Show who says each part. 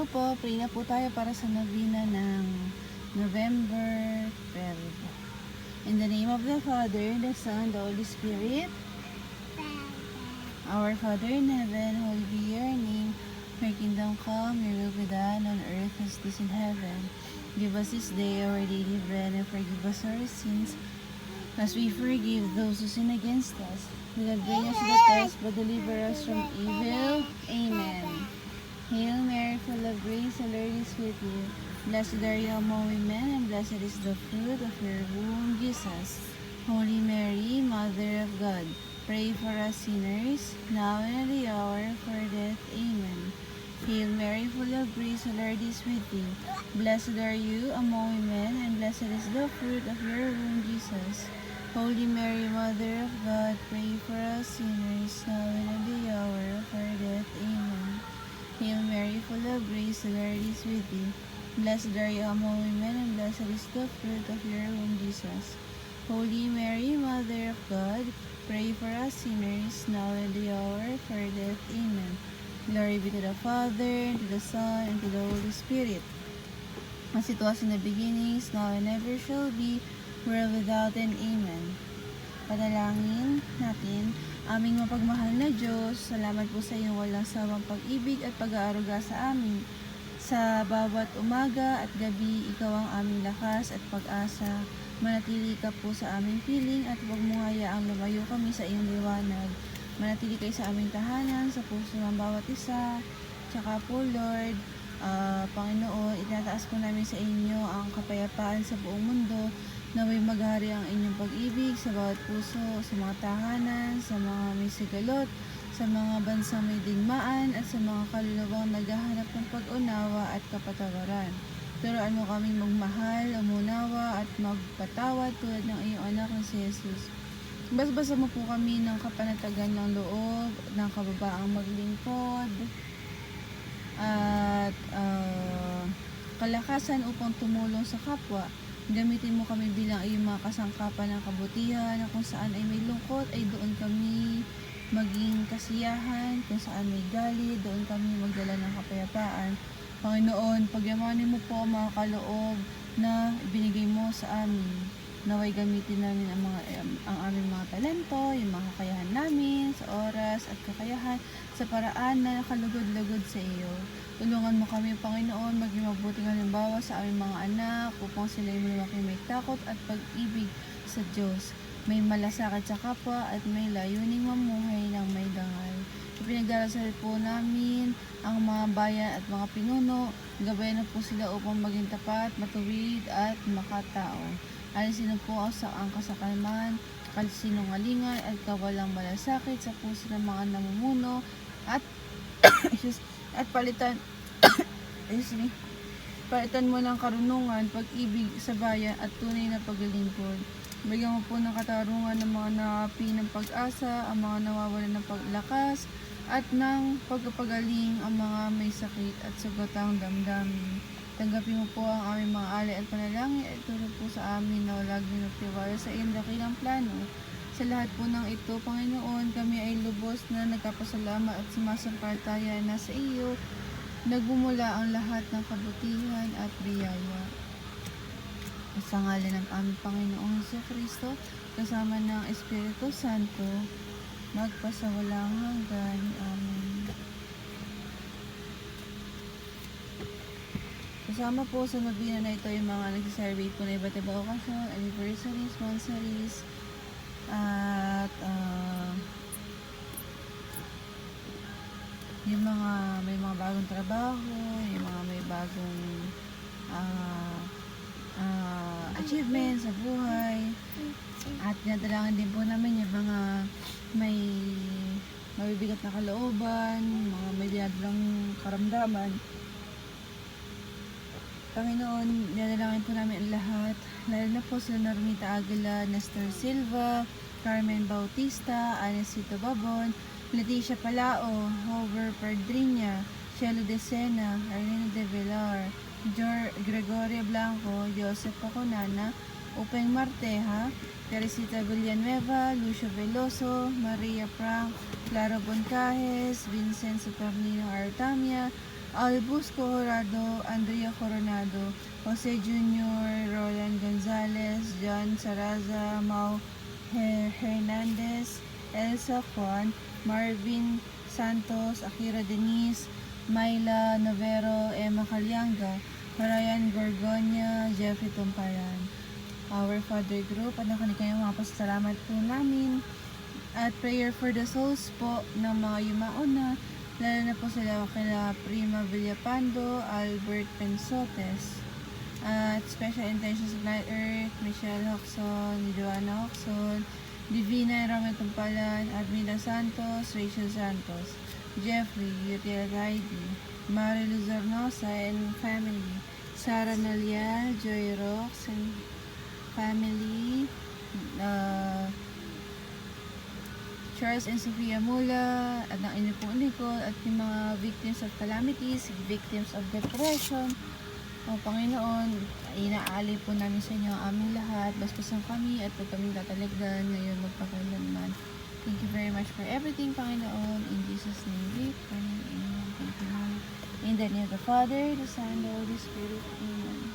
Speaker 1: Hello po, pray na po tayo para sa novena ng November 12. In the name of the Father, the Son, the Holy Spirit. Our Father in heaven, holy be your name. Your kingdom come, your will be done on earth as it is in heaven. Give us this day our daily bread and forgive us our sins as we forgive those who sin against us. Do not bring us to the test, but deliver us from evil. Amen. Hail Mary, full of grace, the Lord is with you. Blessed are you among women, and blessed is the fruit of your womb, Jesus. Holy Mary, Mother of God, pray for us sinners, now and at the hour of our death. Amen. Hail Mary, full of grace, the Lord is with you. Blessed are you among women, and blessed is the fruit of your womb, Jesus. Holy Mary, Mother of God, pray for us sinners, now and at the hour of our death. Amen. Hail Mary, full of grace, the Lord is with you. Blessed are you among women, and blessed is the fruit of your womb, Jesus. Holy Mary, Mother of God, pray for us sinners, now and at the hour of our death. Amen. Glory be to the Father, and to the Son, and to the Holy Spirit, as it was in the beginning, is now, and ever shall be, world without end. Amen. Panalangin natin. Aming mapagmahal na Diyos, salamat po sa iyong walang sawang pag-ibig at pag-aaruga sa amin. Sa bawat umaga at gabi, ikaw ang aming lakas at pag-asa. Manatili ka po sa aming piling at huwag mo hayaang lumayo kami sa iyong liwanag. Manatili kayo sa aming tahanan, sa puso ng bawat isa. Tsaka po, Lord, Panginoon, itataas po namin sa inyo ang kapayapaan sa buong mundo. Naway maghari ang inyong pag-ibig sa bawat puso, sa mga tahanan, sa mga may sigalot, sa mga bansang may digmaan, at sa mga kaluluwang naghahanap ng pag-unawa at kapatawaran. Turuan mo kaming magmahal, umunawa, at magpatawad tulad ng iyong anak na si Jesus. Basbasa mo po kami ng kapanatagan ng loob, ng kababaang maglingkod, at kalakasan upang tumulong sa kapwa. Gamitin mo kami bilang iyong mga kasangkapan ng kabutihan, na kung saan ay may lungkot ay doon kami maging kasiyahan, kung saan may galit, doon kami magdala ng kapayapaan. Panginoon, pagyamanin mo po ang mga kaloob na binigay mo sa amin. Naway gamitin namin ang aming mga talento, yung mga kakayahan namin sa oras at kakayahan sa paraan na nakalugod-lugod sa iyo. Tulungan mo kami, Panginoon, maging mabuting halimbawa sa aming mga anak upang sila ay lumaki may takot at pag-ibig sa Diyos, may malasakit sa kapwa at may layuning mamuhay ng may dangal. Ipinagdarasal po namin ang mga bayan at mga pinuno. Gabayan na po sila upang maging tapat, matuwid at makatao. Alisin po ang kasakalman, kasinungalingan at kawalang malasakit sa puso ng mga namumuno at at palitan palitan mo ng karunungan, pag-ibig sa bayan at tunay na paglilingkod. Bigyan mo po ng katarungan ng mga naapi ng pag-asa, ang mga nawawalan ng paglakas at ng pagpapagaling ang mga may sakit at sugatang damdamin. Tanggapin mo po ang aming mga alay at panalangin at turo po sa amin na laging nagtiwala sa iyong dakilang plano. Sa lahat po ng ito, Panginoon, kami ay lubos na nagkapasalamat at sumasampalataya na sa iyo nagmumula ang lahat ng kabutihan at biyaya. Sa ngalan ng aming Panginoong Jesucristo, kasama ng Espiritu Santo, magpasawalang hanggan. Amen. Kasama po sa novena na ito yung mga nag-celebrate po na iba't ibang okasyon, anniversaries, monsaries, at yung mga may mga bagong trabaho, yung mga may bagong achievements sa buhay, at dinadalangin din po namin yung mga may mabibigat na kalooban, mga may dinadalang karamdaman. Panginoon, dinadalangin po namin ang lahat, lalo na po sila Normita Aguila, Nestor Silva, Carmen Bautista, Anesito Babon, Leticia Palao, Hover Perdriña, Shelo De Sena, Arlene De Villar, Gregoria Blanco, Joseph Paconana, Upeng Marteja, Teresita Villanueva, Lucio Veloso, Maria Frank, Clara Boncajes, Vincent Saturnino Artamia, Albus Corrado, Andrea Coronado, Jose Jr., Roland Gonzalez, John Saraza, Mau Hernandez, Elsa Juan, Marvin Santos, Akira Denise, Myla Novero, Emma Calyanga, Ryan Gorgonia, Jeffrey Tumparan. Our Father Group, at nakanikayo mga pasalamat po namin. At prayer for the souls po ng mga yumao na, lalo na po sila kila Prima Villapando, Albert Pensotes. At special intentions of Night Earth, Michelle Hoxon, Joanna Hoxon, Divina Romel Tumpalan, Admila Santos, Rachel Santos, Jeffrey, Yutiel Heidi, Mari Luzornosa and family, Sara Nalia, Joy Rox and family, Charles and Sofia Mula, at ang ina po Nicole, at yung mga victims of calamities, victims of depression. O Panginoon, inaali po namin sa inyo ang aming lahat, basbasan kami at huwag kaming tatalagdan ngayon magpakailanman. Thank you very much for everything, Panginoon. In Jesus' name we pray. Amen. Thank you, Lord. In the name of the Father, the Son, and the Holy Spirit. Amen.